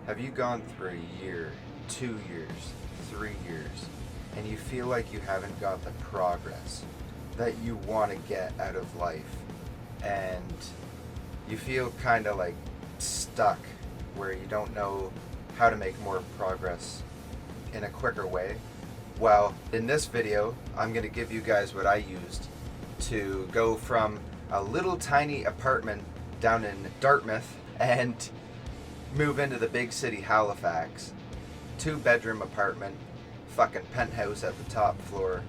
Have you gone through a year, 2 years, 3 years, and you feel like you haven't got the progress that you want to get out of life, and you feel kind of like stuck where you don't know how to make more progress in a quicker way? Well, in this video, I'm going to give you guys what I used to go from a little tiny apartment down in Dartmouth and move into the big city Halifax. 2-bedroom apartment, fucking penthouse at the top floor,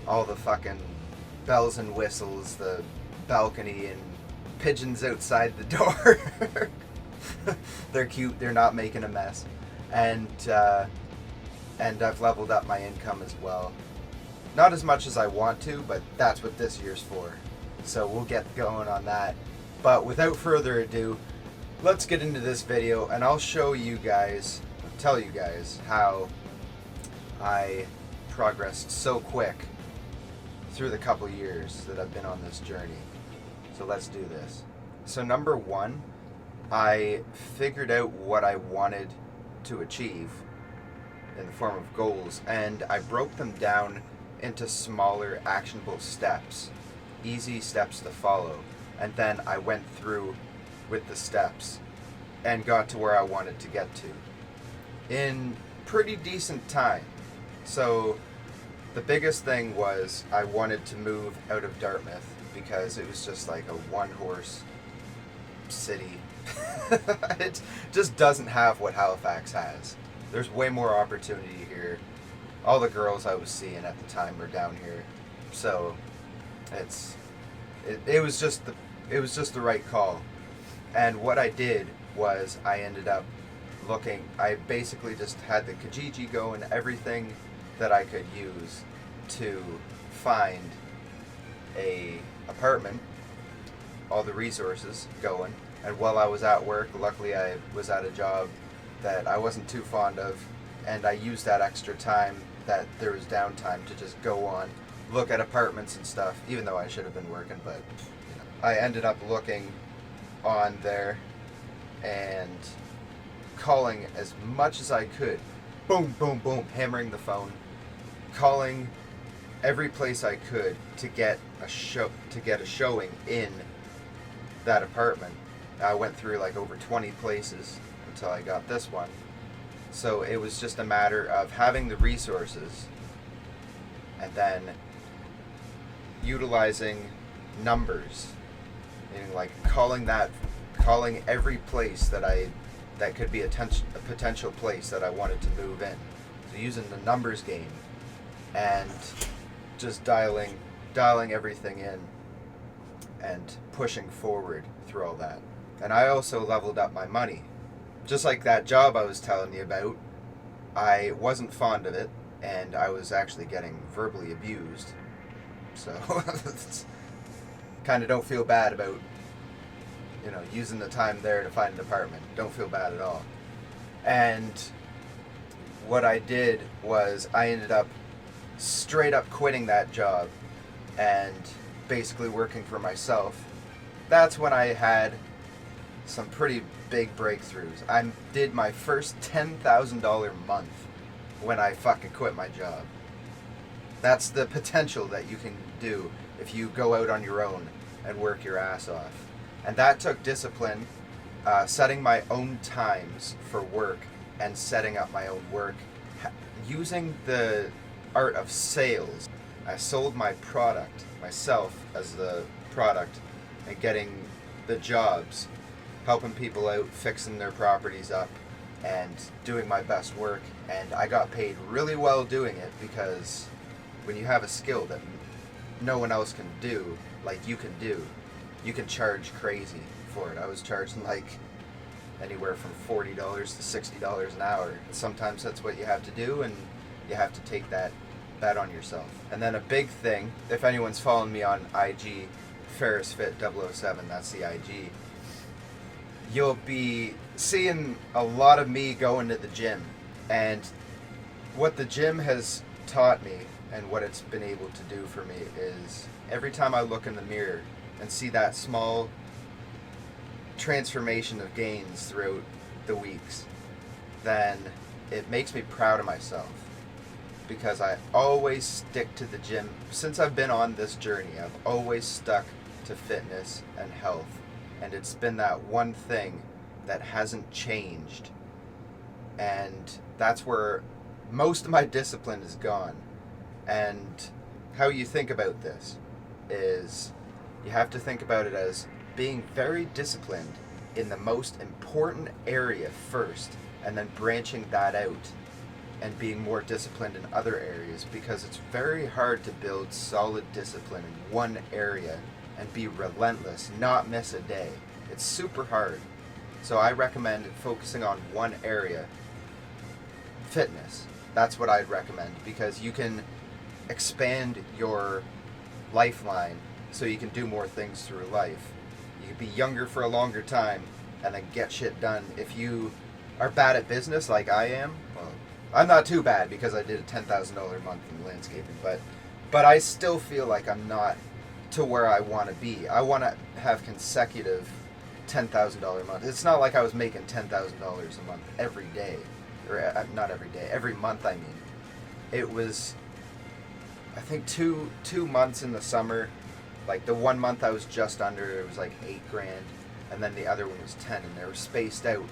all the fucking bells and whistles, the balcony and pigeons outside the door. They're cute, they're not making a mess. And I've leveled up my income as well. Not as much as I want to, but that's what this year's for. So we'll get going on that. But without further ado, let's get into this video and I'll show you guys, tell you guys how I progressed so quick through the couple years that I've been on this journey. So let's do this. So number one, I figured out what I wanted to achieve in the form of goals, and I broke them down into smaller actionable steps, easy steps to follow, and then I went through with the steps and got to where I wanted to get to in pretty decent time. So the biggest thing was I wanted to move out of Dartmouth because it was just like a one-horse city. It just doesn't have what Halifax has. There's way more opportunity here. All the girls I was seeing at the time were down here, so it was just the right call. And what I did was I ended up looking. I basically just had the Kijiji going, everything that I could use to find a apartment, all the resources going. And while I was at work, luckily I was at a job that I wasn't too fond of, and I used that extra time that there was downtime to just go on, look at apartments and stuff, even though I should have been working, but you know. I ended up looking on there and calling as much as I could. Boom, boom, boom, hammering the phone, calling every place I could to get a showing in that apartment. I went through like over 20 places until I got this one. So it was just a matter of having the resources and then utilizing numbers, meaning like calling every place that could be a potential place that I wanted to move in. So using the numbers game and just dialing everything in and pushing forward through all that. And I also leveled up my money. Just like that job I was telling you about, I wasn't fond of it, and I was actually getting verbally abused. So, kind of don't feel bad about, using the time there to find an apartment. Don't feel bad at all. And what I did was I ended up straight up quitting that job and basically working for myself. That's when I had some pretty big breakthroughs. I did my first $10,000 month when I fucking quit my job. That's the potential that you can do if you go out on your own and work your ass off. And that took discipline, setting my own times for work and setting up my own work, using the art of sales. I sold my product, myself as the product, and getting the jobs, helping people out, fixing their properties up, and doing my best work. And I got paid really well doing it, because when you have a skill that no one else can do, like you can do, you can charge crazy for it. I was charging like anywhere from $40 to $60 an hour. Sometimes that's what you have to do, and you have to take that bet on yourself. And then a big thing, if anyone's following me on IG, Ferris Fit 007, that's the IG, you'll be seeing a lot of me going to the gym. And what the gym has taught me and what it's been able to do for me is every time I look in the mirror and see that small transformation of gains throughout the weeks, then it makes me proud of myself, because I always stick to the gym. Since I've been on this journey, I've always stuck to fitness and health, and it's been that one thing that hasn't changed, and that's where most of my discipline is gone. And how you think about this is, you have to think about it as being very disciplined in the most important area first, and then branching that out and being more disciplined in other areas, because it's very hard to build solid discipline in one area and be relentless, not miss a day. It's super hard. So I recommend focusing on one area. Fitness. That's what I'd recommend, because you can expand your lifeline so you can do more things through life. You can be younger for a longer time and then get shit done. If you are bad at business like I am, well, I'm not too bad because I did a $10,000 a month in landscaping, but I still feel like I'm not to where I want to be. I want to have consecutive $10,000 a month. It's not like I was making $10,000 a month every day, or not every day, every month. I mean, it was, I think two months in the summer. Like the one month I was just under, it was like $8,000, and then the other one was 10, and they were spaced out.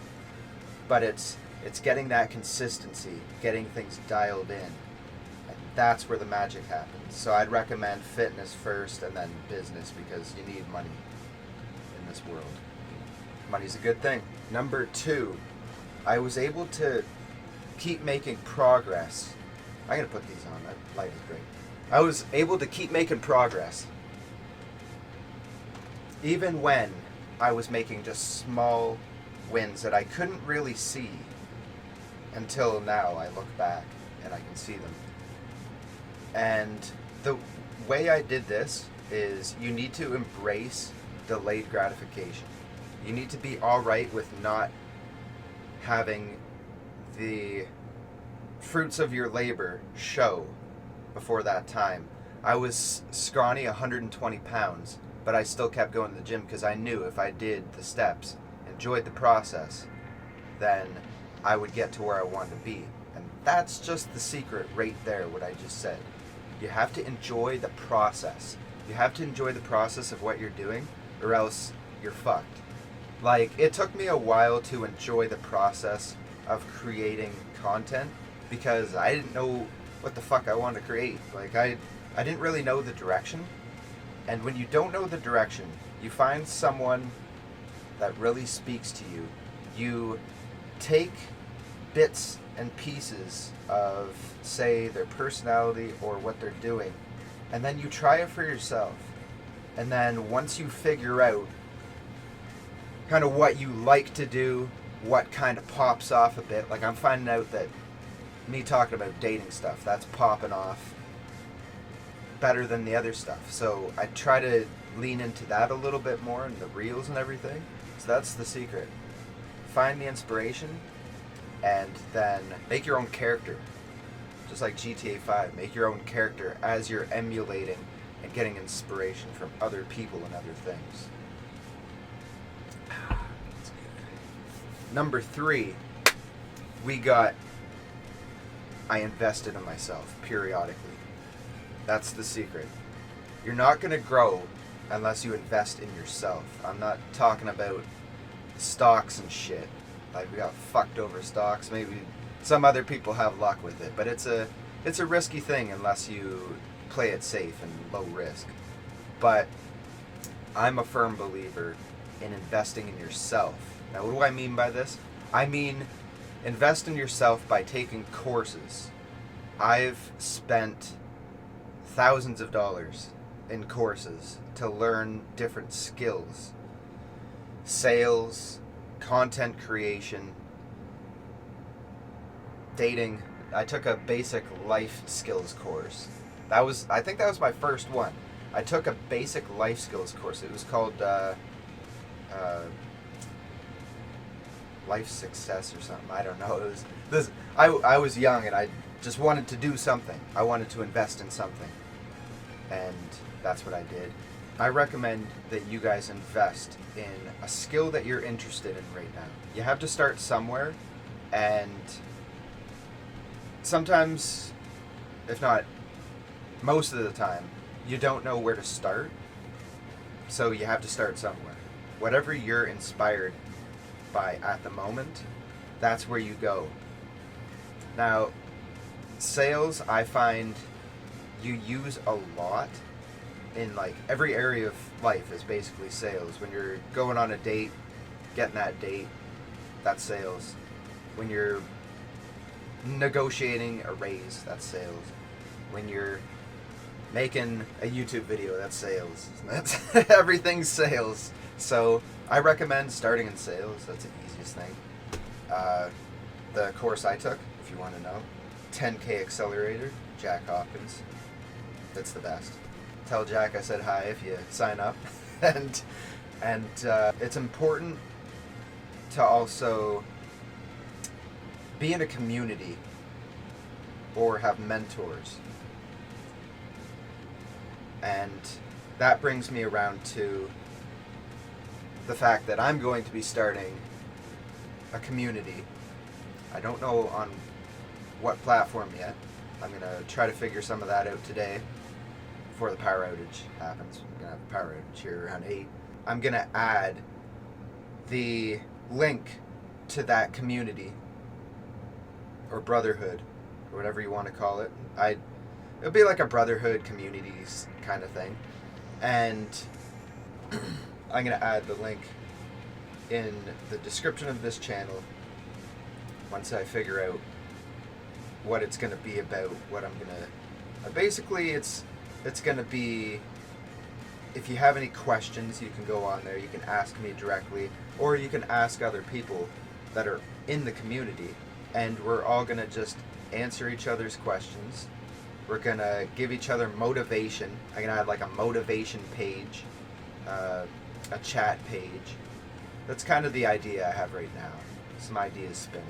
But it's getting that consistency, getting things dialed in, and that's where the magic happens. So I'd recommend fitness first and then business, because you need money in this world. Money's a good thing. Number 2, I was able to keep making progress. I'm gonna put these on. That light is great. I was able to keep making progress even when I was making just small wins that I couldn't really see until now. I look back and I can see them. And the way I did this is, you need to embrace delayed gratification. You need to be alright with not having the fruits of your labor show before that time. I was scrawny, 120 pounds, but I still kept going to the gym because I knew if I did the steps, enjoyed the process, then I would get to where I wanted to be. And that's just the secret right there, what I just said. You have to enjoy the process. You have to enjoy the process of what you're doing, or else you're fucked. Like, it took me a while to enjoy the process of creating content, because I didn't know what the fuck I wanted to create. Like, I didn't really know the direction. And when you don't know the direction, you find someone that really speaks to you. You take bits and pieces of, say, their personality or what they're doing, and then you try it for yourself. And then once you figure out kind of what you like to do, what kind of pops off a bit, like I'm finding out that me talking about dating stuff, that's popping off better than the other stuff. So I try to lean into that a little bit more in the reels and everything. So that's the secret. Find the inspiration and then make your own character. Just like GTA 5, make your own character as you're emulating and getting inspiration from other people and other things. That's good. Number 3, I invested in myself periodically. That's the secret. You're not going to grow unless you invest in yourself. I'm not talking about stocks and shit. Like, we got fucked over stocks. Maybe some other people have luck with it, but it's a risky thing unless you play it safe and low risk. But I'm a firm believer in investing in yourself. Now, what do I mean by this? I mean, invest in yourself by taking courses. I've spent thousands of dollars in courses to learn different skills. Sales, content creation, dating. I took a basic life skills course. I think that was my first one. I took a basic life skills course. It was called Life Success or something. I don't know. It was this. I was young and I just wanted to do something. I wanted to invest in something, and that's what I did. I recommend that you guys invest in a skill that you're interested in right now. You have to start somewhere, And sometimes, if not most of the time, you don't know where to start. So you have to start somewhere. Whatever you're inspired by at the moment, that's where you go. Now, sales, I find you use a lot in like every area of life is basically sales. When you're going on a date, getting that date, that's sales. When you're negotiating a raise, that's sales. When you're making a YouTube video, that's sales. That's everything's sales. So I recommend starting in sales. That's the easiest thing. The course I took, if you want to know, 10K Accelerator, Jack Hopkins. That's the best. Tell Jack I said hi if you sign up. and it's important to also be in a community or have mentors. And that brings me around to the fact that I'm going to be starting a community. I don't know on what platform yet. I'm going to try to figure some of that out today before the power outage happens. We're going to have a power outage here around 8. I'm going to add the link to that community or brotherhood or whatever you want to call it. It'll be like a brotherhood communities kind of thing. And I'm going to add the link in the description of this channel once I figure out what it's going to be about, what I'm going to... Basically, it's going to be... If you have any questions, you can go on there. You can ask me directly, or you can ask other people that are in the community, and we're all going to just answer each other's questions. We're going to give each other motivation. I'm going to add like a motivation page, a chat page. That's kind of the idea I have right now. Some ideas spinning.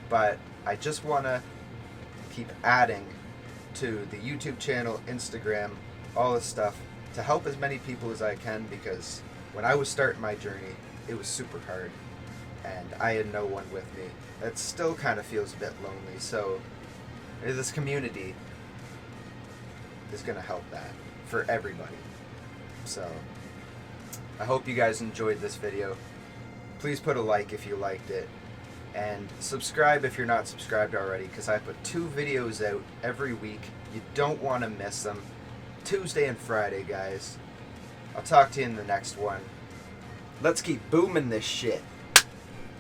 But I just want to keep adding to the YouTube channel, Instagram, all this stuff to help as many people as I can, because when I was starting my journey, it was super hard and I had no one with me. It still kind of feels a bit lonely, so this community is going to help that for everybody. So I hope you guys enjoyed this video. Please put a like if you liked it, and subscribe if you're not subscribed already, because I put 2 videos out every week. You don't want to miss them. Tuesday and Friday, guys. I'll talk to you in the next one. Let's keep booming this shit.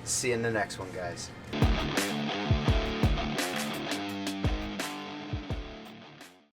See you in the next one, guys.